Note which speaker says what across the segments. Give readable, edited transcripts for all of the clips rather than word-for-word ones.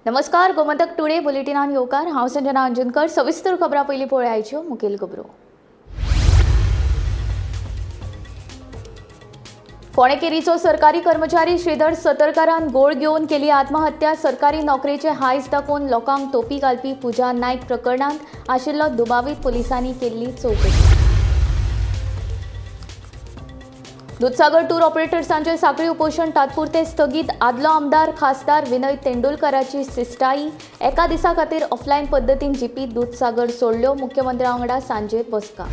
Speaker 1: नमस्कार, गोमंतक टुडे बुलेटिनान येवकार। हांव संजना अंजुनकर। सविस्तर खबरां पयलीं पळोवयाच्यो मुखेल खबरो। फोंडे केरीचो सरकारी कर्मचारी श्रीधर सतरकरान गोळ घेवन केली आत्महत्या। सरकारी नोकरेचे हायस दाखोवन लोकांक तोपी घालपी पुजा नायक प्रकरणांत आशिल्लो दुबावीत पुलिसांनी केल्ली चवकशी। दूधसागर टूर ऑपरेटर्सांचे साखळी उपोशण तात्पुरते स्थगीत। आदलो आमदार खासदार विनय तेंडुलकराची सिस्टाई। एका दिसा खातीर ऑफलायन पद्दतीन जीपी दूधसागर सोडल्यो। मुख्यमंत्र्या वांगडा सांजे बसका।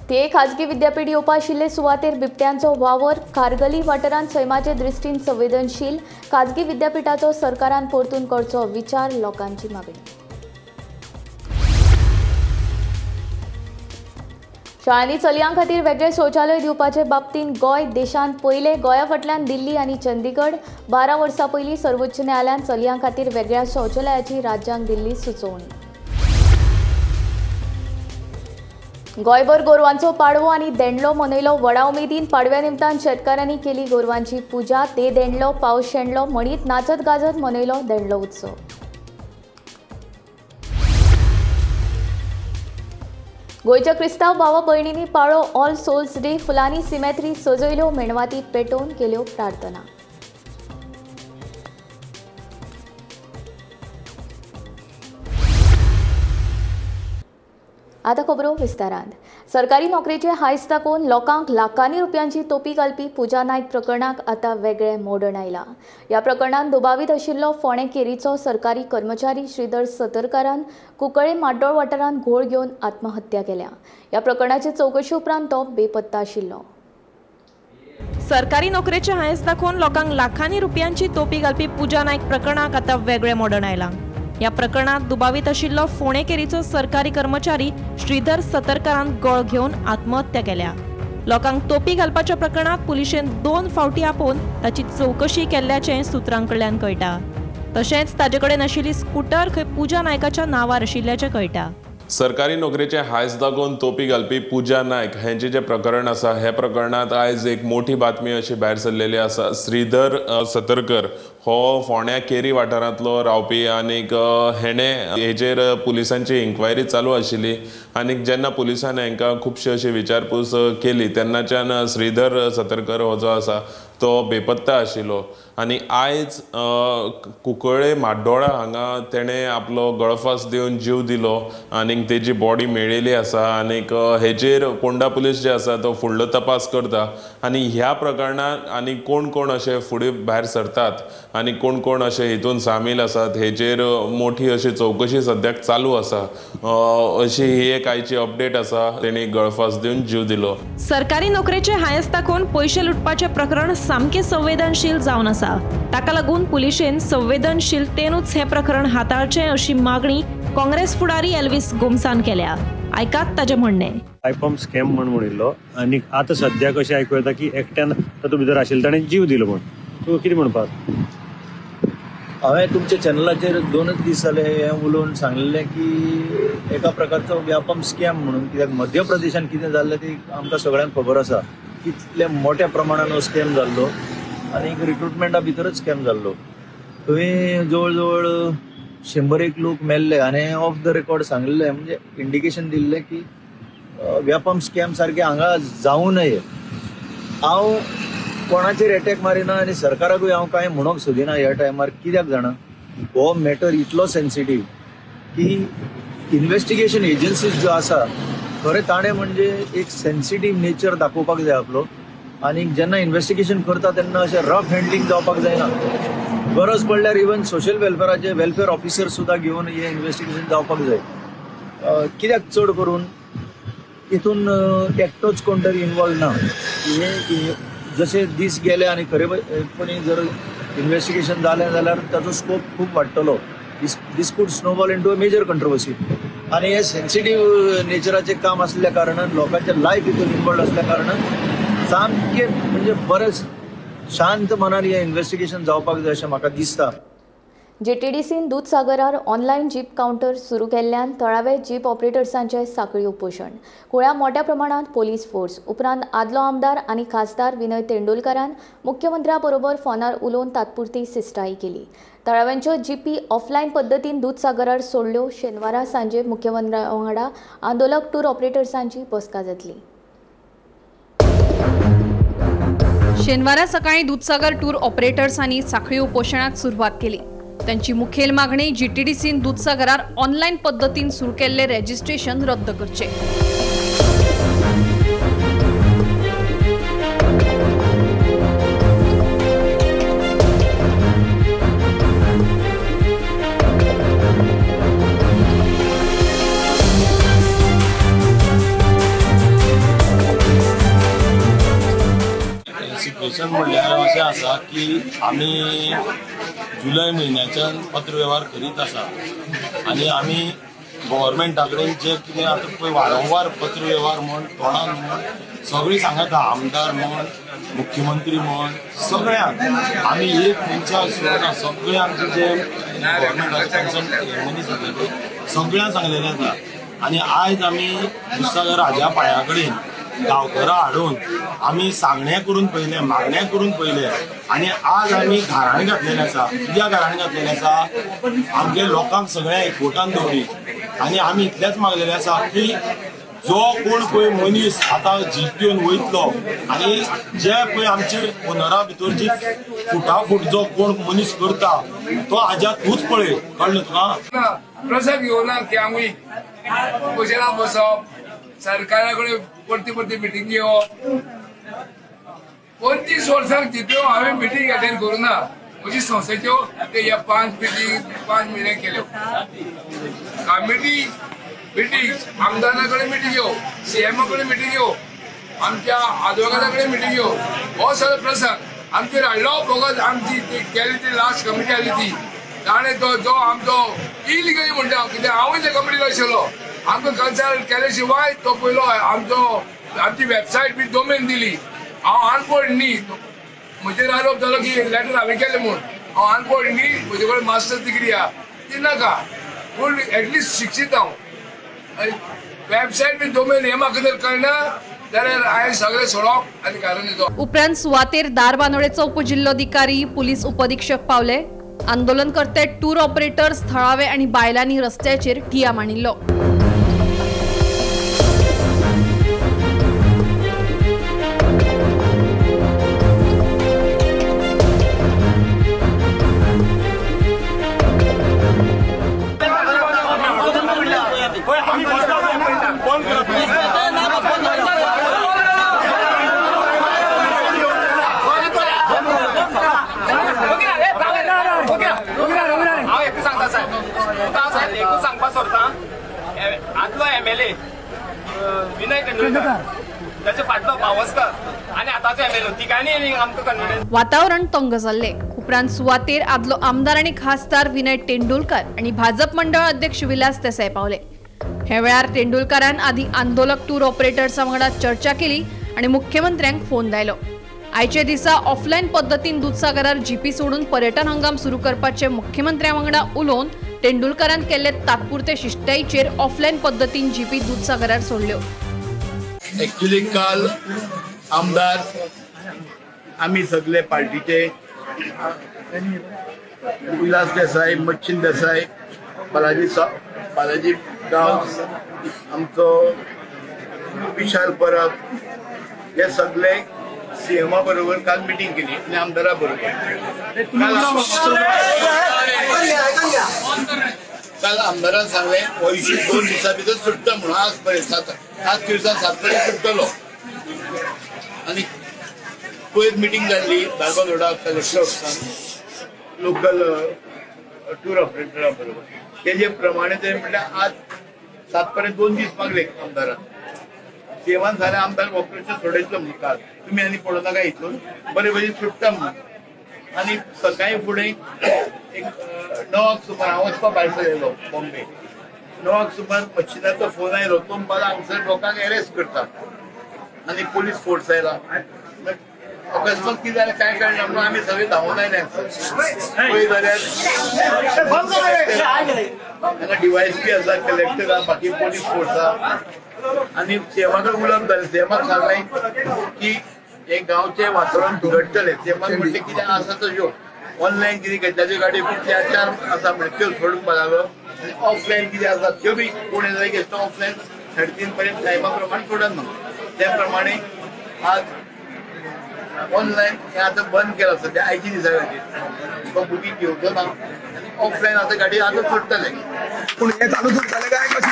Speaker 1: ते खाजगी विद्यापीठ येवपा आशिल्ले सुवातेर बिबट्यांचो वावर। कारगली वाठारांत सैमाचे दृश्टीन संवेदनशील। खाजगी विद्यापीठाचो सरकारान परतून करचो विचार, लोकांची मागणी। शाळांनी चलयां खातीर वेगळे शौचालय दिवपाचे बाबतींत गोंय देशांत पयले। गोंया फाटल्यान दिल्ली आनी चंदीगड। 12 वर्सां पयलीं सर्वोच्च न्यायालयान चलयां खातीर वेगळ्या शौचालयाची राज्यांक दिल्ली सुचोवणी। गोंयभर गोरवांचो पाडवो आनी देंडलो मनयलो व्हडा उमेदीन। पाडव्या निमतान शेतकारांनी केली गोरवांची पुजा। ते देंडलो पावस शेणलो म्हणीत नाचत गाजत मनयलो देंडलो उत्सव। गोयच्या क्रिस्तांव भावा भयणींनी पाळो ऑल सोल्स डे। फुलांनी सिमेट्री सजयल्यो। मेणवाती पेटोवन केल्यो प्रार्थना। आता खबरो विस्तारांत। सरकारी नोकरेचे हायस दाखोवन लोकांक लाखांनी रुपयांची तोपी घालपी पुजा नायक प्रकरणाक आता वेगळे मोडण आयला। ह्या प्रकरणात दुबावीत आशिल्लो फोंडे केरीचो सरकारी कर्मचारी श्रीधर सतरकरान कुंकळे माड्डोळ वाठारांत घोळ घेवन आत्महत्या केल्या। ह्या प्रकरणाचे चौकशी उपरांत तो बेपत्ता आशिल्लो।
Speaker 2: सरकारी नोकरेचे हायस दाखोवन लोकांक लाखांनी रुपयांची तोपी घालपी पुजा नायक प्रकरणाक आता वेगळे मोडण आयला। या प्रकरणात दुबावीत आशिल्लो फोंडे केरीचो सरकारी कर्मचारी श्रीधर सतरकरान गळ घेवन आत्महत्या केल्या। लोकांक तोपी घालपाच्या प्रकरणात पुलिशेन 2 फावटी आपोवन ताची चौकशी केल्ल्याचें सुत्रांकडल्यान कळटा। तशेंच ताचे कडेन आशिल्ली स्कूटर खंय पुजा नायकाच्या नांवार आशिल्ल्याचें कळटा।
Speaker 3: सरकारी नोकरेचे हायस दाखोवन तोपी घालपी पुजा नायक हेंचे जे प्रकरण आसा, हे प्रकरणात आयज एक मोठी बातमी अशी भायर सरलेली आसा। श्रीधर सतरकर हो फोंड्या केरी वाठारांतलो रावपी आनीक हेचेर पुलिसांची इन्क्वायरी चालू आशिल्ली। आनीक जेन्ना पुलिसांनी हांकां खुबशी अशी विचारपूस केली तेन्नाच्यान श्रीधर सतरकर हो जो आसा तो बेपत्ता आशिल्लो। आनी आयज कुंकळे माड्डोळा हांगा तेणें आपलो गळफास दिवन जीव दिलो आनीक तेजी बॉडी मेळिल्ली आसा। आनीक हेचेर पोंडा पुलीस जे आसा तो फुडलो तपास करता। आनी ह्या प्रकरणात आनी कोण कोण अशे फुडें भायर सरतात आनी कोण कोण अशे हितून सामील आसात हेचेर मोठी अशी चौकशी सद्याक चालू आसा। अशी ही एक आयची अपडेट आसा। तेणी गळफास दिवन जीव दिलो।
Speaker 2: सरकारी नोकरेचे हायस दाखोवन पयशे लुटपाचे प्रकरण सामके संवेदनशील जावन आसा। ताका लागून पुलिशेन संवेदनशीलतेनूच हे प्रकरण हाताळचें अशी मागणी काँग्रेस फुडारी एल्विस गोमसान केल्या। आयकात ताजें म्हणणें।
Speaker 4: आयपम स्कॅम म्हणिल्लो आनी आतां सद्याक अशें आयकूं येता की एकट्यान तातूंत भितर आशिल्लो ताणें जीव दिलो म्हण। तूं कितें म्हणपाक?
Speaker 5: हांवें तुमच्या चॅनलाचेर 2च दीस जाले हें उलोवन सांगलेलें की एका प्रकारचो व्यापम स्कॅम म्हणून। कित्याक मध्य प्रदेशान कितें जाल्लें ती आमकां सगळ्यांक खबर आसा। कितल्या मोठ्या प्रमाणान हो स्कॅम जाल्लो आनी रिक्रुटमेंटा भितरच स्कॅम जाल्लो। थंय जवळ जवळ 100 लोक मेल्ले आनी ऑफ द रेकॉर्ड सांगलेलें, म्हणजे इंडिकेशन दिल्लें की व्यापम स्कॅम सारकें हांगा जावं नये। हांव कोणाचेर एटॅक मारिना आनी सरकाराकूय हांव कांय म्हणूंक सोदिना ह्या टायमार। कित्याक जाणा, हो मॅटर इतलो सेन्सिटीव की इन्व्हेस्टिगेशन एजन्सीज ज्यो आसा खरें ताणें म्हणजे एक सेन्सिटीव नेचर दाखोवपाक जाय आपलो। आनी जेन्ना इन्व्हेस्टिगेशन करता तेन्ना अशें रफ हँडलिंग जावपाक जायना। गरज पडल्यार इवन सोशल वेलफेअराचे वेलफेअर ऑफिसर सुद्दां घेवन हे इन्व्हेस्टिगेशन जावपाक जाय। कित्याक चड करून हितून एकटोच कोण तरी इन्वॉल्व ना। हे जशे दीस गेले आनी खरेपणी जर इन्व्हेस्टिगेशन जालें जाल्यार ताचो स्कोप खूब वाडटलो। This could snowball into a major controversy. आनी हे सेन्सिटीव नेचराचें काम आसल्या कारणान लोकांचें लायफ हितून इन्वॉल्व आसल्या कारणान सामकें म्हणजे बरेंच शांत मनान हें इन्व्हेस्टिगेशन जावपाक जाय अशें म्हाका दिसता।
Speaker 1: JTDCन दूधसागरार ऑनलायन जीप काउंटर सुरू केल्ल्यान थळावे जीप ऑपरेटर्सांचे साखळी उपोशण. कुळ्या मोठ्या प्रमाणात पोलीस फोर्स उपरांत आदलो आमदार आनी खासदार विनय तेंडुलकरान मुख्यमंत्र्या बरोबर फोनार उलोवन तात्पुरती सिस्टाई केली. थळाव्यांच्यो जीपी ऑफलायन पद्दतीन दूधसागरार सोडल्यो. शेनवारा सांजे मुख्यमंत्र्या वांगडा आंदोलक टूर ऑपरेटर्सांची बसका जातली.
Speaker 6: शेनवारा सकाळी दूधसागर टूर ऑपरेटर्सांनी साखळी उपोषणाक सुरवात केली. त्यांची मुखेल मागणी JTDCन दूधसागरार ऑनलायन पद्दतीन सुरू केल्ले रेजिस्ट्रेशन रद्द करचे.
Speaker 7: सिच्युएशन म्हणल्यार अशें आसा की आमी जुलय म्हयन्याच्यान पत्रव्यवहार करीत आसा आनी आमी गव्हर्मेंटा कडेन जे कितें आतां पळय वारंवार पत्रव्यवहार म्हण तोंडान म्हण सगळीं सांगता, आमदार म्हण मुख्यमंत्री म्हण सगळ्यांक आमी एक मनशाक सोडना, सगळे आमचे जे गव्हर्मेंटाचे मनीस आसा पळय सगळ्यांक सांगलेलें आसा. आनी आयज आमी दूधसागर राजा पांया कडेन गांवकारां हाडून आमी सांगणें करून पयलें, मागणें करून पयलें आनी आज आमी घराणे घातलेलें आसा. कित्याक घराणे घातलेलें आसा? आमगे लोकांक सगळ्या एकवटान दवरी आनी आमी इतलेंच मागलेलें आसा की जो कोण पळय मनीस आतां जीप घेवन वयतलो आनी जे पळय आमचे ओनरा भितर जी फुटाफूट जो कोण मनीस करता तो हाज्या तूच पळय, कळ्ळें तुका?
Speaker 8: प्रसाद घेवना की आमी पोशेला बसप, सरकारा कडेन परती मिटींग घेवप. 25 वर्सांक जित्यो हांवें मिटींग अटेंड करूना. म्हजी संस्थेच्यो ह्या 5 मिटींग केल्यो. मिटींग आमदारा कडेन मिटींग घेवप, CM कडेन मिटींग घेवप, आमच्या आदवोगादा कडेन मिटींग घेवप. हो सगळो प्रसंग आमचेर हाडलो फकत आमची ती केली ती लास्ट कमिटी आली ती ताणें जो आमचो इलिगली म्हणटा, कित्याक हांवूय त्या कमिटीन आशिल्लो. आमकां कन्सल्ट केले शिवाय तो पयलो आमची वेबसायट बी डोमेन दिली. हांव अनपढ न्ही, म्हजेर आरोप जालो की लेटर हांवें केलें म्हूण. हांव अनपढ न्ही, म्हजे कडेन मास्टर्स डिग्री आहा ती नाका, पूण एटलिस्ट शिक्षीत हांव. वेबसायट बी डोमेन हें म्हाका जर कळना जाल्यार हांवें सगळें सोडप आनी घरान येवप.
Speaker 6: उपरांत सुवातेर दारबांदोडेचो उपजिल्लोधिकारी पुलीस उपअधीक्षक पावले. आंदोलनकर्ते टूर ऑपरेटर्स थळावे आनी बायलांनी रस्त्याचेर ठिया मांडिल्लो.
Speaker 9: आदलो MLA विनय तेंडुलकर त्याचे फाटलो पावसकर आणि आताचो MLA तिगांनी आमकां कन्फिडन्स.
Speaker 6: वातावरण तंग जाल्ले. उपरांत सुवातेर आदलो आमदार आनी खासदार विनय तेंडुलकर आनी भाजप मंडळ अध्यक्ष विलास देसाय पावले. हे वेळार तेंडुलकरान आदी आंदोलक टूर ऑपरेटर्सां वांगडा चर्चा केली आनी मुख्यमंत्र्यांक फोन लायलो. आयचे दिसा ऑफलायन पद्दतीन दूधसागरार जीपी सोडून पर्यटन हंगाम सुरू करपाचे मुख्यमंत्र्या वांगडा उलोवन तेंडुलकरान केल्ले तात्पुरते शिश्टाईचेर ऑफलायन पद्दतीन जीपी दूधसागरार सोडल्यो.
Speaker 7: एक्चुअली काल आमदार आम्ही सगळे पार्टीचे विलास देसाई, मच्छिंद देसाई, बालाजी गांव, आमचो विशाल परब हे सगळे CM बरोबर काल मिटींग केली आणि आमदारा बरोबर. काल आमदारान सांगले हो इश्यू 2 दिसां भितर सुट्टा म्हणून. आज पर्यंत 7 दिवसां 7 पर्यंत सुट्टलो. आनी पयर मिटींग जाल्ली दारबांदोडा कलेक्टर ऑफिसान लोकल टूर ऑपरेटरा बरोबर. तेजे प्रमाणे ते म्हटल्यार आज 7 पर्यंत 2 दीस मागले आमदारान. CMन सांगलें आमदार ऑपरेशन सोडयतलो म्हणून काल तुमी आनी पळोवं नाका हितून बरे भशेन सुट्टा म्हणून. आनी सकाळी फुडें एक 9 सुमार हांव वचपाक भायर सरयलो बॉम्बे. 9 सुमार मच्छिनाचो फोन आयलो, तो मला हांगसर लोकांक अरेस्ट करता आनी पोलीस फोर्स आयला. अकस्मात किती झालं काय कळणार म्हणून आम्ही सगळे धावून आले डीवायएसपी आसा कलेक्टर आहा बाकी पोलीस फोर्स आहा आणि सेवाक उलप जालें सेवाक सांगलें की हे गांवचे वातावरण बिगडटलें सेवाक म्हणलें कितें आसा तश्यो ऑनलायन कितें घेतल्याच्यो गाडयो 4 आसा म्हणजे त्यो सोडूंक लागलो आनी ऑफलायन कितें आसा त्यो बी कोणी जाय घेतलो ऑफलायन 3:30 पर्यंत टायमा प्रमाणे सोडन म्हणून त्या प्रमाणे आज ऑनलायन हे आता बंद केलं सध्या आयची दिसा खातीर तो बुकींग घेवचो ना आनी ऑफलायन आता गाडी आता सोडटले पूण हे चालू उरतले काय कशें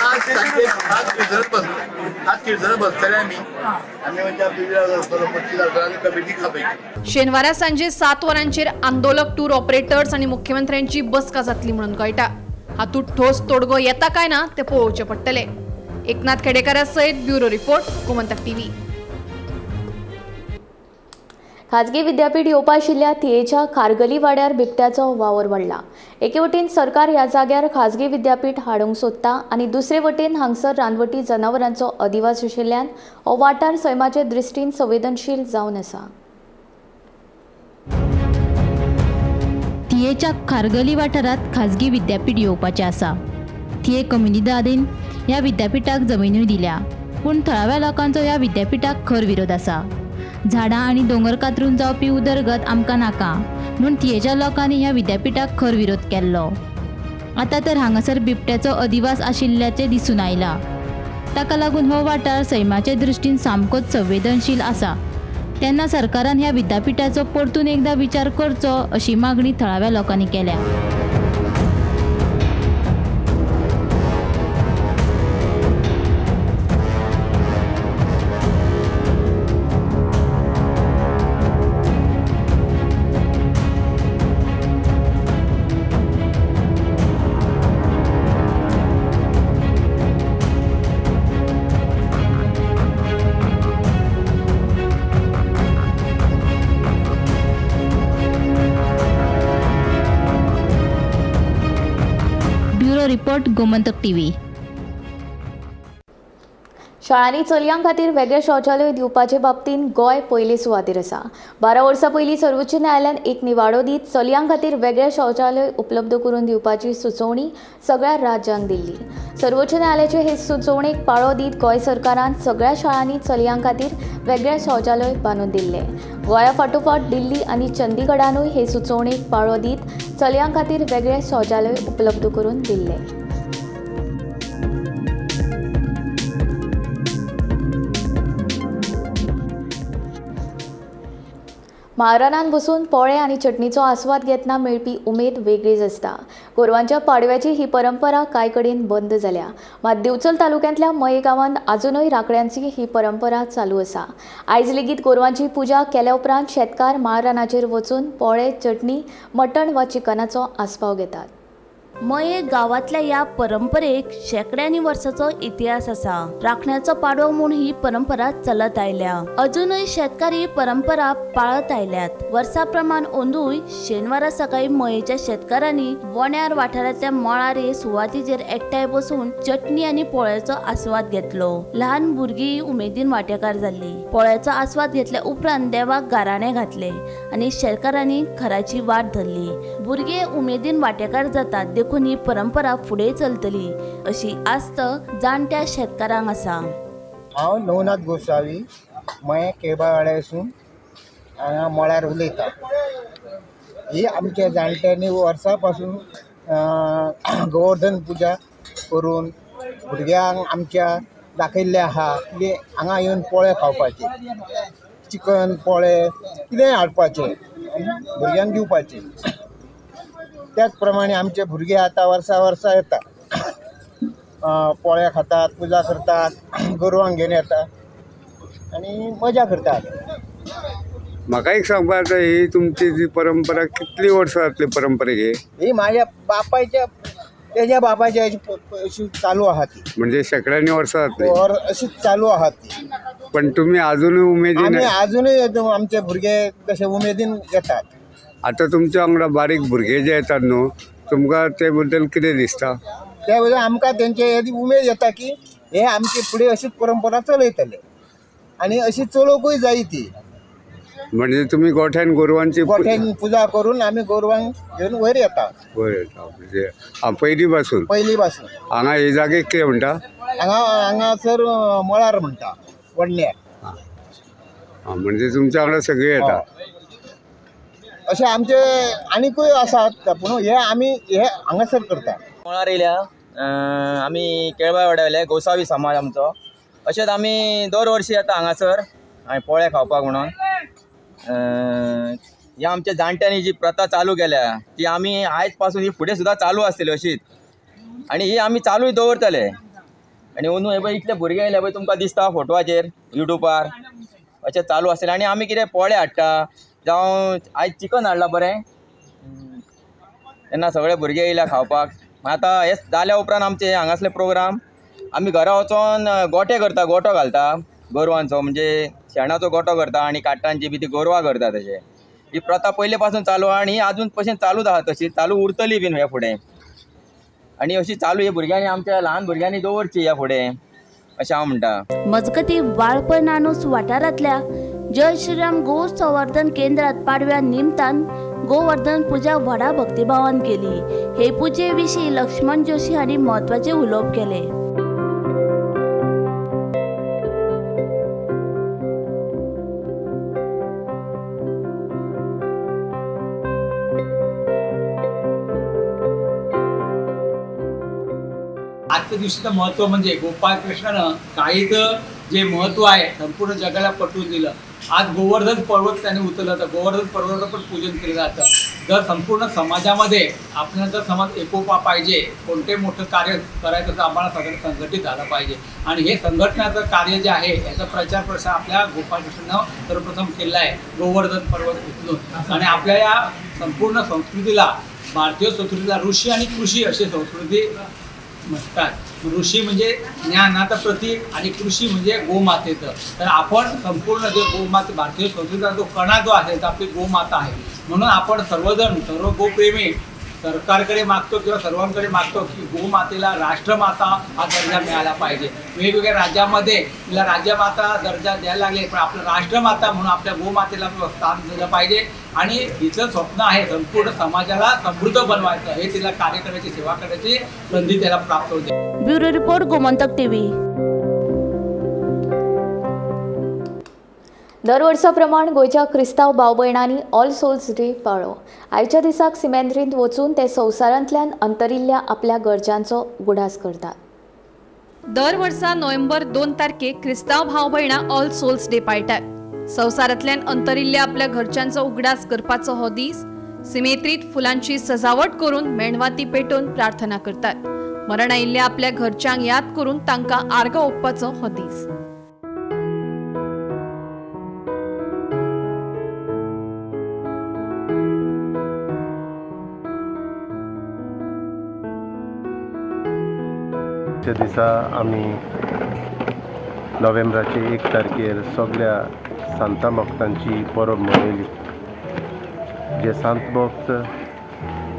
Speaker 7: आज सांजे आज तिळसर बसतले आमी म्हणजे आपली कमिटी खापयली
Speaker 6: शेनवारा सांजे 7 वरांचेर आंदोलक टूर ऑपरेटर्स आणि मुख्यमंत्र्यांची बसका जातली म्हणून कळटा. हातूंत ठोस तोडगो येता काय ना ते पळोवचे पडटले. एकनाथ खेडेकारा सयत ब्युरो रिपोर्ट गोमंतक टीव्ही.
Speaker 1: खाजगी विद्यापीठ येवपा आशिल्ल्या तियेच्या खारगली वाड्यार बिबट्याचो वावर वाडला. एके वटेन सरकार ह्या जाग्यार खाजगी विद्यापीठ हाडूंक सोदता आनी दुसरे वटेन हांगसर रानवटी जनावरांचो अधिवास आशिल्ल्यान हो वाठार सैमाचे दृश्टीन संवेदनशील जावन आसा.
Speaker 10: तियेच्या खारगली वाठारात खाजगी विद्यापीठ येवपाचें आसा. तिये कम्युनिदादीन ह्या विद्यापीठाक जमिनूय दिल्या, पूण थळाव्या लोकांचो ह्या विद्यापीठाक खर विरोध आसा. झाडां आनी दोंगर कातरून जावपी उदरगत आमकां नाका म्हूण तियेच्या लोकांनी ह्या विद्यापीठाक खर विरोध केल्लो. आतां तर हांगासर बिबट्याचो अधिवास आशिल्ल्याचें दिसून आयला. ताका लागून हो वाठार सैमाचे दृश्टीन सामकोच संवेदनशील आसा. तेन्ना सरकारान ह्या विद्यापीठाचो परतून एकदां विचार करचो अशी मागणी थळाव्या लोकांनी केल्या. Report Gomantak TV.
Speaker 1: शाळांनी चलयां खातीर वेगळे शौचालय दिवपाचे बाबतींत गोंय पयले सुवातेर आसा. 12 वर्सां पयलीं सर्वोच्च न्यायालयान एक निवाडो दीत चलयां खातीर वेगळे शौचालय उपलब्ध करून दिवपाची सुचोवणी सगळ्या राज्यांक दिल्ली. सर्वोच्च न्यायालयाचे हे सुचोवणेक पाळो दीत गोंय सरकारान सगळ्या शाळांनी चलयां खातीर वेगळे शौचालय बांदून दिल्ले. गोंया फाटोफाट दिल्ली आनी चंदीगडानूय हे सुचोवणेक पाळो दीत चलयां खातीर वेगळे शौचालय उपलब्ध करून दिल्ले. म्हारानान बसून पोळे आनी चटणीचो आस्वाद घेतना मेळपी उमेद वेगळीच आसता. गोरवांच्या पाडव्याची ही परंपरा कांय कडेन बंद जाल्या, मात दिवचल तालुक्यांतल्या मये गांवांत अजूनय राखड्यांची ही परंपरा चालू आसा. आयज लेगीत गोरवांची पुजा केल्या उपरांत शेतकार म्हारानाचेर वचून पोळे, चटणी, मटण वा चिकनाचो आस्पाव घेतात.
Speaker 11: मये गावातल्या या परंपरेक शेकड्यांनी वर्साचो इतिहास आसा. राखण्याचो पाडवो म्हूण ही परंपरा चलत आयल्या. अजूनय शेतकार ही परंपरा पाळत आयल्यात. वर्सा प्रमाण ओंदूय शेनवारा सकाळी मयेच्या शेतकारांनी वण्यार वाठारांतल्या मळारे सुवातीचेर एकठांय बसून चटणी आनी पोळ्याचो आस्वाद घेतलो. ल्हान भुरगीं उमेदीन वांटेकार जाल्ली. पोळ्याचो आस्वाद घेतल्या उपरांत देवाक गाराणे घातले आनी शेतकारांनी खराची वाट धरली. भुरगे उमेदीन वांटेकार जातात देखून ही परंपरा फुडें चलतली अशी आस्त जाणट्या शेतकारांक आसा.
Speaker 12: हांव नवनाथ गोसावी मये केबाळ्यासून हांगा मळार उलयता. ही आमच्या जाणट्यांनी वर्सां पासून गोवर्धन पुजा करून भुरग्यांक आमच्या दाखयल्ले आहा की हांगा येवन पोळे खावपाचे, चिकन पोळे कितेंय हाडपाचें भुरग्यांक दिवपाचें. त्याच प्रमाणे आमचे भुरगे आता वर्सा येतात, पोळ्या खातात, पुजा करतात, गोरवांक घेवन येतात आणि मजा करतात.
Speaker 13: म्हाका एक सांगपाक ही तुमची जी परंपरा कितली वर्सां जातली परंपरेक?
Speaker 12: ही माझ्या बापायच्या तेज्या बापायच्या अशी चालू आहा ती.
Speaker 13: म्हणजे शेकड्यांनी वर्सां जातली
Speaker 12: अशीच चालू आहा ती.
Speaker 13: पण तुम्ही अजूनय उमेदीन?
Speaker 12: अजूनय आमचे भुरगे तसे उमेदीन येतात.
Speaker 13: आता तुमच्या वांगडा बारीक भुरगे जे येतात न्हू, तुमकां ते बद्दल कितें दिसता?
Speaker 12: त्या बद्दल आमकां तेंचे उमेद येता की हे आमचे फुडें अशीच परंपरा चलयतले आनी अशी चलोवंकूय जाय ती.
Speaker 13: म्हणजे तुम्ही गोठ्यान गोरवांची
Speaker 12: गोठ्यान पुजा करून आम्ही गोरवांक घेऊन वयर येता.
Speaker 13: वयर येता म्हणजे पहिली पासून हांगा हे जागेक कितें म्हणटा?
Speaker 12: हांगासर मळार म्हणटा वडण्यार.
Speaker 13: म्हणजे तुमच्या वांगडा सगळे येता.
Speaker 12: अशें आमचे आनीकूय आसात पूण हे आमी हे हांगासर करता.
Speaker 14: मळार येयल्या आमी केळबाय वाड्यावयले गोसावी समाज आमचो. अशेंच आमी दर वर्शी येता हांगासर पोळे खावपाक म्हणून. ह्या आमच्या जाणट्यांनी जी प्रथा चालू केल्या ती आमी आयज पासून ही फुडें सुद्दां चालू आसतली अशीच आनी ही आमी चालूय दवरतले. आनी अंदू हे पळय इतले भुरगे येयले पळय तुमकां दिसता फोटवाचेर युट्यूबार अशें चालू आसतलें. आनी आमी कितें पोळे हाडटा जावं आयज चिकन हाडलां बरें तेन्ना सगळे भुरगे येयल्या खावपाक. आतां हे जाल्या उपरांत आमचे हांगासले प्रोग्राम आमी घरा वचोन गोठे करता, गोठो घालता गोरवांचो म्हणजे शेणाचो गोठो करता आनी काट्टांची बी ती गोरवां करता. तशें ही प्रथा पयले पासून चालू आहा आनी ही आजून पसून चालूच आहा तशी चालू उरतली बीन ह्या फुडें. आनी अशी चालू हे भुरग्यांनी आमच्या ल्हान भुरग्यांनी दवरची ह्या फुडें अशें हांव म्हणटा.
Speaker 11: मजगती वाळपय नानूस वाठारांतल्या जय श्रीराम गो संवर्धन केंद्रात पाडव्या निमतान गोवर्धन पूजा व्हडा भक्तिभावान केली. हे पुजे विशीं लक्ष्मण जोशी हांणी म्हत्वाचे उलोवप केले.
Speaker 15: आजच्या दिवशीचं महत्त्व म्हणजे गोपाळकृष्णानं काळीचं जे महत्त्व आहे संपूर्ण जगाला पटवून दिलं. आज गोवर्धन पर्वत त्याने उचललं तर गोवर्धन पर्वताचं पण पूजन केलं जातं. जर संपूर्ण समाजामध्ये आपल्याला जर समाज एकोपा पाहिजे, कोणते मोठं कार्य करायचं तर आम्हाला सगळं संघटित झालं पाहिजे. आणि हे संघटनाचं कार्य जे आहे याचा प्रचार प्रसार आपल्या गोपाळकृष्णानं सर्वप्रथम केला आहे गोवर्धन पर्वत उचलून. आणि आपल्या या संपूर्ण संस्कृतीला भारतीय संस्कृतीला ऋषी आणि कृषी अशी संस्कृती म्हणतात. ऋषी म्हणजे ज्ञानाचं प्रतीक आणि कृषी म्हणजे गोमातेचं. तर आपण संपूर्ण जे गोमाते भारतीय संस्कृतीचा जो कणा जो आहे तो आपली गोमाता आहे. म्हणून आपण सर्वजण सर्व गोप्रेमी सरकारकडे मागतो किंवा सर्वांकडे मागतो की गोमातेला राष्ट्रमाता हा दर्जा मिळाला पाहिजे. वेगवेगळ्या राज्यामध्ये तिला राज्यमाता दर्जा द्यायला लागले पण आपलं राष्ट्रमाता म्हणून आपल्या गोमातेला स्थान दिलं पाहिजे. आणि हिचं स्वप्न आहे संपूर्ण समाजाला समृद्ध बनवायचं, हे तिला कार्य करायची सेवा करायची संधी त्याला प्राप्त होते.
Speaker 11: Bureau report Gomantak TV.
Speaker 1: दर वर्सा प्रमाण गोंयच्या क्रिस्तांव भाव भयणांनी ऑल सोल्स डे पाळ्ळो. आयच्या दिसाक सिमेंद्रींत वचून ते संवसारांतल्यान अंतरिल्ल्या आपल्या गरजांचो उगडास करतात.
Speaker 6: दर वर्सा नोव्हेंबर 2 तारखेक क्रिस्तांव भाव भयणां ऑल सोल्स डे पाळटात. संवसारांतल्यान अंतरिल्ल्या आपल्या घरच्यांचो उगडास करपाचो हो दीस सिमेत्रीत फुलांची सजावट करून मेणवाती पेटोवन प्रार्थना करतात. मरण आयिल्ल्या आपल्या घरच्यांक याद करून तांकां आर्गां ओंपपाचो हो दीस.
Speaker 16: दिसा आमी नोव्हेंबराचे 1 तारखेर सगळ्या सांता भक्तांची परब मनयली. जे सांत भक्त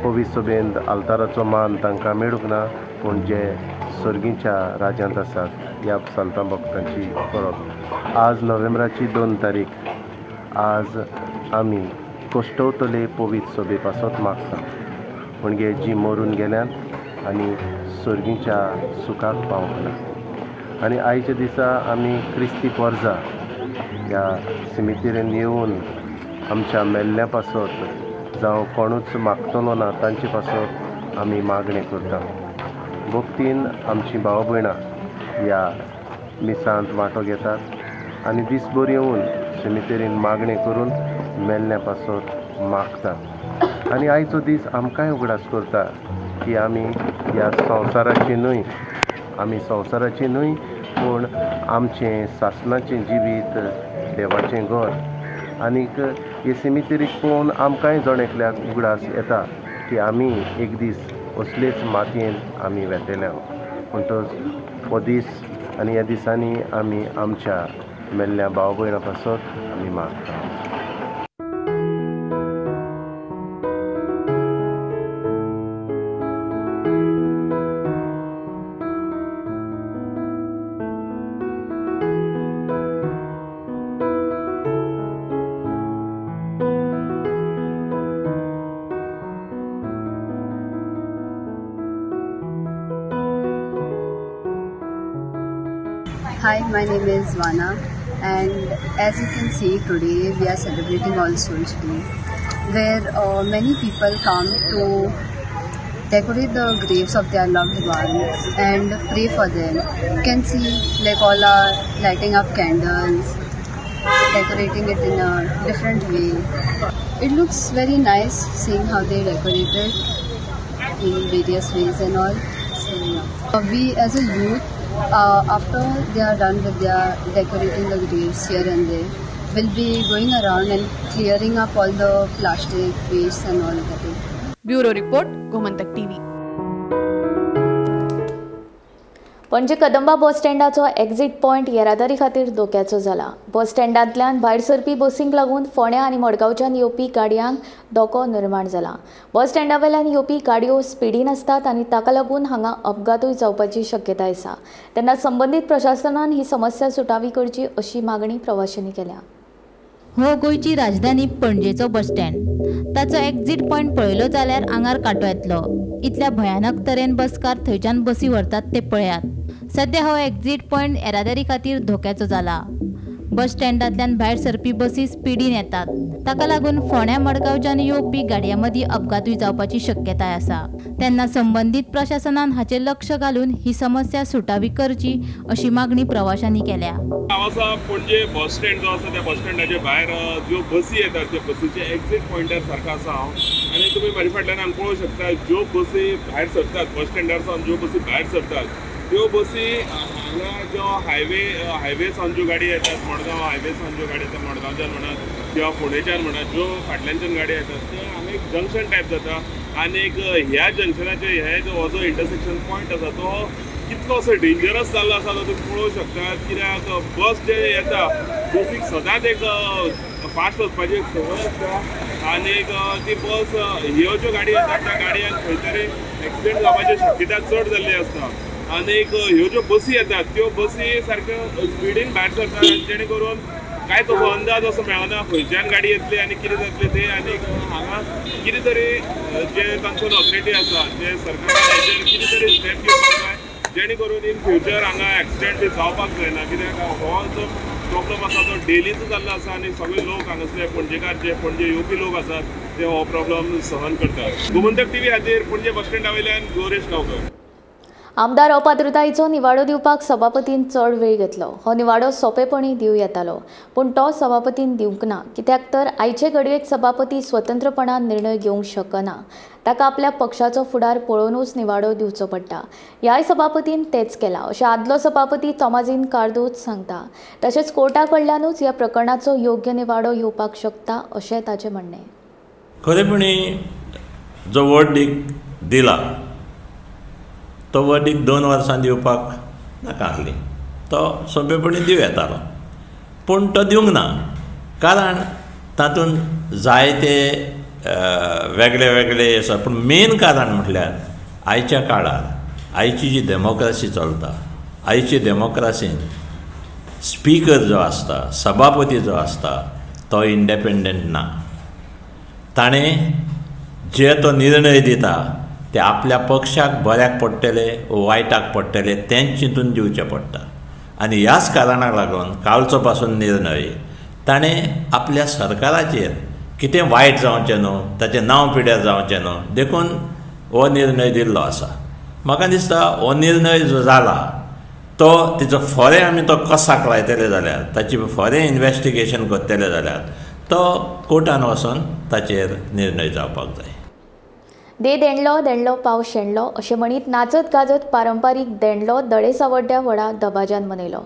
Speaker 16: पवित्र सभेंत आल्ताराचो मान तांकां मेळूंक ना पूण जे सर्गीच्या राज्यांत आसात ह्या सांता भक्तांची परब. आज नोव्हेंबराची 2 तारीख आज आमी कोश्टवतले पवित्र सभे पासत मागता म्हणजे जी मरून गेल्यात आनी सर्गीच्या सुखाक पावंक ना. आनी आयच्या दिसा आमी क्रिस्ती पर्जा ह्या सिमितेरीन येवन आमच्या मेल्ल्या पासत जावं कोणूच मागतलो ना तांचे पासत आमी मागणें करता. भक्तीन आमची भाव भयणां ह्या मिसांत वांटो घेतात आनी दिसभर येवन सिमितेरीन मागणें करून मेल्ल्या पासत मागतात. आनी आयचो दीस आमकांय उगडास करता की आमी ह्या संवसाराची न्हय, आमी संवसाराची न्हय पूण आमचें सासणाचें जिवीत देवाचें घर. आनीक हे सिमितेरीक पळोवन आमकांय जण एकल्याक उगडास येता की आमी एक दीस असलेच मातयेंत आमी वेतेल्या. म्हणटच हो दीस आनी ह्या दिसांनी आमी आमच्या मेल्ल्या भाव भयणां पासत आमी मागता.
Speaker 17: Hi, my name is Vana, and as you can see today we are celebrating All Souls Day, where many people come to decorate the graves of their loved ones and pray for them. You can see like all are lighting up candles, decorating it in a different way. It looks very nice seeing how they decorate it in various ways and all. So, we as a youth, after they are done with their decorating the graves here and there, will be going around and clearing up all the plastic waste and all of that.
Speaker 6: Bureau report, Gomantak TV.
Speaker 1: पणजे कदंबा बस स्टँडाचो exit point येरादारी खातीर धोक्याचो जाला. बस स्टँडांतल्यान भायर सरपी बसींक लागून फोंड्या आनी मडगांवच्यान येवपी गाडयांक धोको निर्माण जाला. बस स्टँडा वयल्यान येवपी गाडयो स्पिडीन आसतात आनी ताका लागून हांगा अपघातूय जावपाची शक्यताय आसा. तेन्ना संबंदीत प्रशासनान ही समस्या सुटावी करची अशी मागणी प्रवाशांनी केल्या.
Speaker 10: हो गोयची राजधानी पणजेचो बस स्टँड. ताचो एक्झिट पॉयंट पळयलो जाल्यार आंगार कांटो येतलो. इतल्या भयानक तरेन बसकार थंयच्यान बसी व्हरतात ते पळयात. सध्या हो एक्झिट पॉयंट येरादारी खातीर धोक्याचो जाला. बस स्टँडांतल्यान भायर सरपी बसी स्पिडीन येतात. ताका लागून फोंड्या मडगांवच्यान येवपी गाडयां मदीं अपघातूय जावपाची शक्यताय आसा. तेन्ना संबंदीत प्रशासनान हाचेर लक्ष घालून ही समस्या सुटावी करची अशी मागणी प्रवाशांनी केल्या.
Speaker 3: हांव आसा पणजे बस स्टँड जो आसा त्या बस स्टँडाचे भायर ज्यो बसी येतात त्या बसीचे एक्झिट पॉयंटार सारको आसा हांव. आनी तुमी म्हाजे फाटल्यान हांगा पळोवंक शकता ज्यो बसी भायर सरतात बस स्टँडार सावन ज्यो बसी भायर सरतात त्यो बसी हांगा ज्यो हायवे सावन ज्यो गाडी येतात मडगांव हायवे सावन ज्यो गाडी येतात मडगांवच्यान म्हणात किंवा फोंडेच्यान म्हणात ज्यो फाटल्यानच्यान गाडी येतात त्यो हांगा एक जंक्शन टायप जाता. आनी ह्या जंक्शनाचे हो जो इंटरसेक्शन पॉयंट आसा तो कितलो असो डेंजरस जाल्लो आसा तो तुमी पळोवंक शकतात. कित्याक बस जे येता बसीक सदांच एक फास्ट वचपाची एक संवय आसता. आनीक ती बस ह्यो ज्यो गाडी येतात त्या गाडयांक खंय तरी एक्सिडेंट जावपाची शक्यताय चड जाल्ली आसता. आनीक ह्यो ज्यो बसी येतात त्यो बसी सारक्यो स्पिडीन भायर सरतात जेणे करून कांय तसो अंदाज असो मेळना खंयच्यान गाडी येतली आनी कितें जातलें तें. आनीक हांगा कितें तरी जे कन्सर्न ऑथॉरिटी आसा जे सरकारान हेचेर कितें तरी स्टेप घेवपाक जाय जेणे करून इन फ्युचर हांगा एक्सिडेंट जावपाक जायना. कित्याक हो जो प्रॉब्लम आसा तो डेलीचो जाल्लो आसा आनी सगळे लोक हांगासले पणजेकार जे पणजे येवपी लोक आसात ते हो प्रॉब्लम सहन करतात. गोमंतक टीव्ही खातीर पणजे बस स्टँडा वयल्यान गौरेश गांवकर.
Speaker 1: आमदार अपात्रतायेचो निवाडो दिवपाक सभापतीन चड वेळ घेतलो. हो निवाडो सोंपेपणी दिवं येतालो पूण तो सभापतीन दिवंक ना. कित्याक तर आयचे घडयेक सभापती स्वतंत्रपणान निर्णय घेवंक शकना. ताका आपल्या पक्षाचो फुडार पळोवनूच निवाडो दिवचो पडटा. ह्याय सभापतीन तेच केलां अशें आदलो सभापती तोमाजीन कार्दोज सांगता. तशेंच कोर्टा कडल्यानूच ह्या प्रकरणाचो योग्य निवाडो येवपाक शकता अशें ताचें म्हणणें.
Speaker 18: खरेपणी जो वर्डीक दिला तो वर्डीक 2 वर्सां दिवपाक नाका आसली. तो सोंपेपणी दिवं येतालो पूण तो दिवंक ना. कारण तातूंत जायते वेगळे वेगळे आसा पूण मेन कारण म्हटल्यार आयच्या काळार आयची जी डेमोक्रेसी चलता आयची डेमोक्रेसीन स्पीकर जो आसता सभापती जो आसता तो इंडिपेंडंट ना. ताणें जे तो निर्णय दिता ते आपल्या पक्षाक बऱ्याक पडटले वायटाक पडटले तेंच चिंतून दिवचे पडटा. आनी ह्याच कारणाक लागून कालचो पासून निर्णय ताणें आपल्या सरकाराचेर कितें वायट जावचें न्हू ताचें नांव पिड्यार जावचें न्हू देखून हो निर्णय दिल्लो आसा. म्हाका दिसता हो निर्णय जो जाला तो तिचो फरें आमी तो कसाक लायतले जाल्यार ताची फरें इन्वेस्टिगेशन करतले जाल्यार तो कोर्टान वचून ताचेर निर्णय जावपाक जाय.
Speaker 1: दे देणलो देणलो पाव शेणलो अशें म्हणीत नाचत गाजत पारंपारीक देणलो दडे सावड्ड्या व्हडा दबाज्यान मनयलो.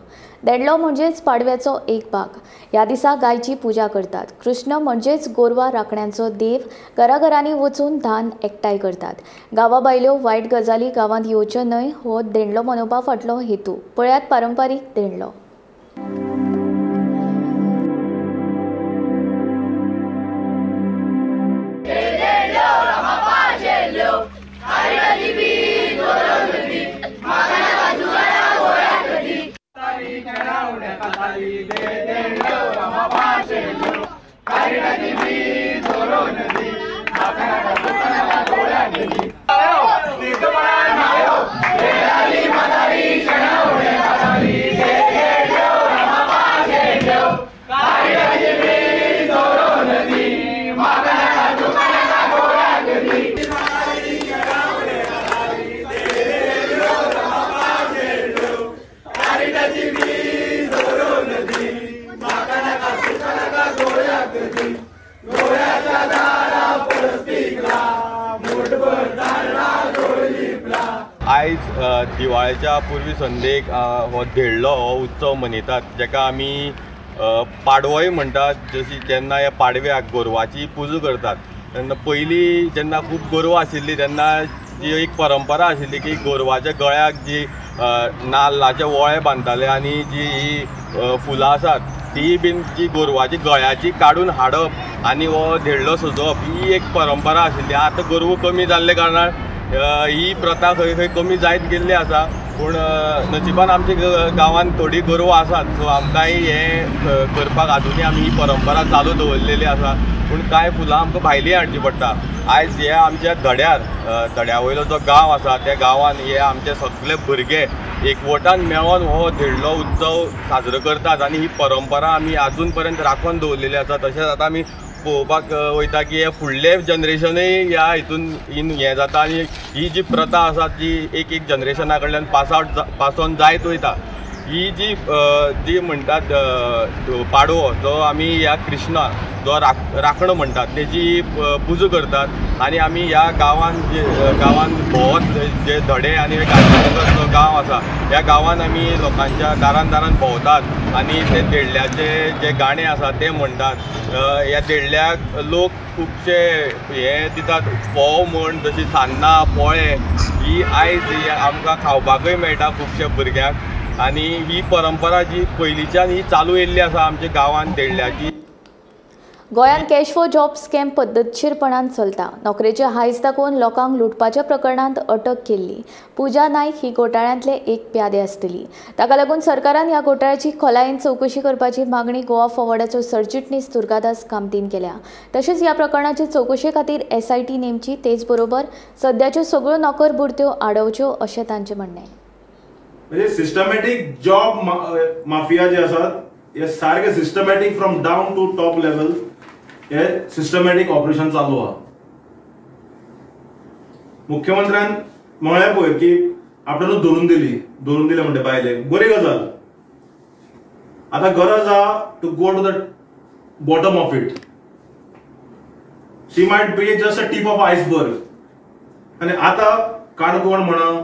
Speaker 1: देणलो म्हणजेच पाडव्याचो एक भाग. ह्या दिसा गायची पुजा करतात. कृष्ण म्हणजेच गोरवां राखण्यांचो देव. घराघरांनी वचून धान एकठांय करतात. गांवा बायल्यो वायट गजाली गांवांत येवच्यो न्हय हो देणलो मनोवपा फाटलो हेतू. पळयात पारंपारीक देणलो.
Speaker 19: Hey,
Speaker 14: दिवाळेच्या पुर्वी संदेक हो धेडलो हो उत्सव मनयतात जेका आमी पाडवोय म्हणटात. जशी जेन्ना ह्या पाडव्याक गोरवाची पुजा करतात तेन्ना पयलीं जेन्ना खूब गोरवां आशिल्लीं तेन्ना जी एक परंपरा आशिल्ली की गोरवाच्या गळ्याक जी नाल्लाचे वळे बांदताले आनी जी ही फुलां आसात ती बीन जी गोरवाची गळ्याची काडून हाडप आनी हो धेडलो सजोवप ही एक परंपरा आशिल्ली. आतां गोरवां कमी जाल्ले कारणान ही प्रथा खंय खंय कमी जायत गेल्ली आसा. पूण नशिबान आमच्या गांवांत थोडी गोरवां आसात सो आमकांय हे करपाक आजुनूय आमी ही परंपरा चालू दवरलेली आसा. पूण कांय फुलां आमकां भायलीं हाडची पडटा. आयज हे आमच्या धड्या वयलो जो गांव आसा त्या गांवांत हे आमचे सगळे भुरगे एकवटान मेळोन हो धेडलो उत्सव साजरो करतात आनी ही परंपरा आमी आजून पर्यंत राखून दवरलेली आसा. तशेंच आतां आमी पळोवपाक वयता की हे फुडले जनरेशनूय ह्या हितून हें जाता आनी ही जी प्रथा आसा ती एक जनरेशना कडल्यान पास ऑन जायत वयता. ही जी म्हणटात पाडवो जो आमी ह्या कृष्णा जो राखणो म्हणटात तेजी पुजा करतात आनी आमी ह्या गांवांत भोंवत जे धडे आनी गांधीनगर जो गांव आसा ह्या गांवांत आमी लोकांच्या दारान भोंवतात आनी ते धेडल्याचे जे गाणे आसा ते म्हणटात. ह्या धेडल्याक लोक खुबशे हे दितात फोव म्हण जशी सान्नां पोळे ही आयज आमकां खावपाकूय मेळटा खुबशे भुरग्यांक. आनी ही परंपरा जी पयलींच्यान ही चालू येयल्ली आसा आमच्या गांवांत धेडल्याची.
Speaker 1: गोंयांत कॅश फॉर जॉब स्कॅम पद्दतशीरपणान चलता. नोकरेचे हायस दाखोवन लोकांक लुटपाच्या प्रकरणांत अटक केल्ली पुजा नायक ही घोटाळ्यांतले एक प्यादे आसतली. ताका लागून सरकारान ह्या घोटाळ्याची खोलायेन चवकशी करपाची मागणी गोवा फॉरवर्डाचो सरचिटणीस दुर्गादास कामतीन केल्या. तशेंच ह्या प्रकरणाची चवकशे खातीर SIT नेमची तेच बरोबर सद्याच्यो सगळ्यो नोकरभुरत्यो आडोवच्यो अशें तांचें म्हणणें.
Speaker 19: म्हणजे सिस्टमॅटिक जॉब माफिया जे आसात हे सारखे systematic from down to top level हे सिस्टमॅटिक ऑपरेशन चालू आहा. मुख्यमंत्र्यान म्हळें पळय की आपल्याला धरून दिले म्हणटे बायले बरी गजाल. आता गरज आहा to go to the bottom of it. She might be just a tip of iceberg. आणि आता काणकोण म्हणा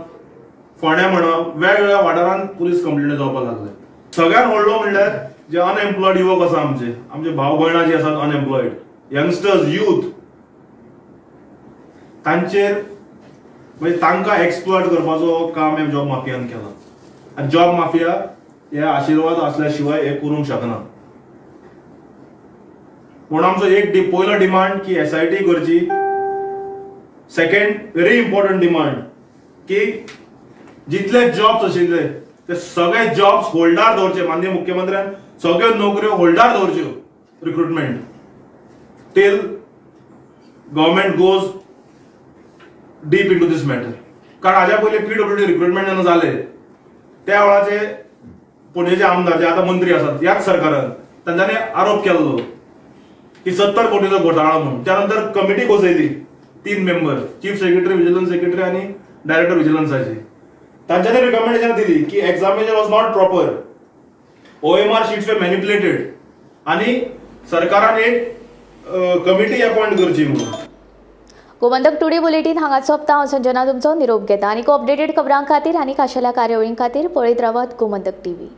Speaker 19: फोंड्या म्हणा वेगवेगळ्या वाठारांत पुलीस कंप्लेंट जावपाक लागले. सगळ्यात व्हडलो म्हणल्यार जे अनएम्प्लॉयड युवक आसा आमचे भाव भयणां जी आसात अनएम्प्लॉयड यंगस्टर्स यूथ तांचेर म्हणजे तांकां एक्सप्लॉयट करपाचो काम हे जॉब माफियान केला. आनी जॉब माफिया हे आशिर्वाद असल्या शिवाय हे करूंक शकना. म्हणून आमचो एक पयलो डिमांड की SIT करची. सेकंड व्हेरी इम्पॉर्टंट डिमांड की जितले जॉब्स आशिल्ले ते सगळे जॉब्स होल्डार दवरचे. माननीय मुख्यमंत्र्यान सगळ्यो नोकऱ्यो होल्डार दवरच्यो recruitment till government goes deep into this matter. कारण हाज्या पयलीं PWD रिक्रुटमेंट जेन्ना जाले त्या वेळाचे पुणेचे आमदार जे आता मंत्री आसात ह्याच सरकारान तांच्यांनी आरोप केल्लो की 70 कोटीचो घोटाळा म्हणून. त्यानंतर कमिटी बसयली 3 member chief secretary vigilance secretary आनी डायरेक्टर विजिलन्साची. तांच्यांनी रिकमेंडेशन दिली की examination was not proper. OMR sheets were manipulated आनी सरकारान एक कमिटी अपॉइंट करची म्हणून.
Speaker 1: गोमंतक टुडे बुलेटिन हांगा सोंपता. हांव संजना तुमचो निरोप घेता. आनी अपडेटेड खबरां खातीर आनी खाशेल्या कार्यावळीं खातीर पळयत रावात गोमंतक TV.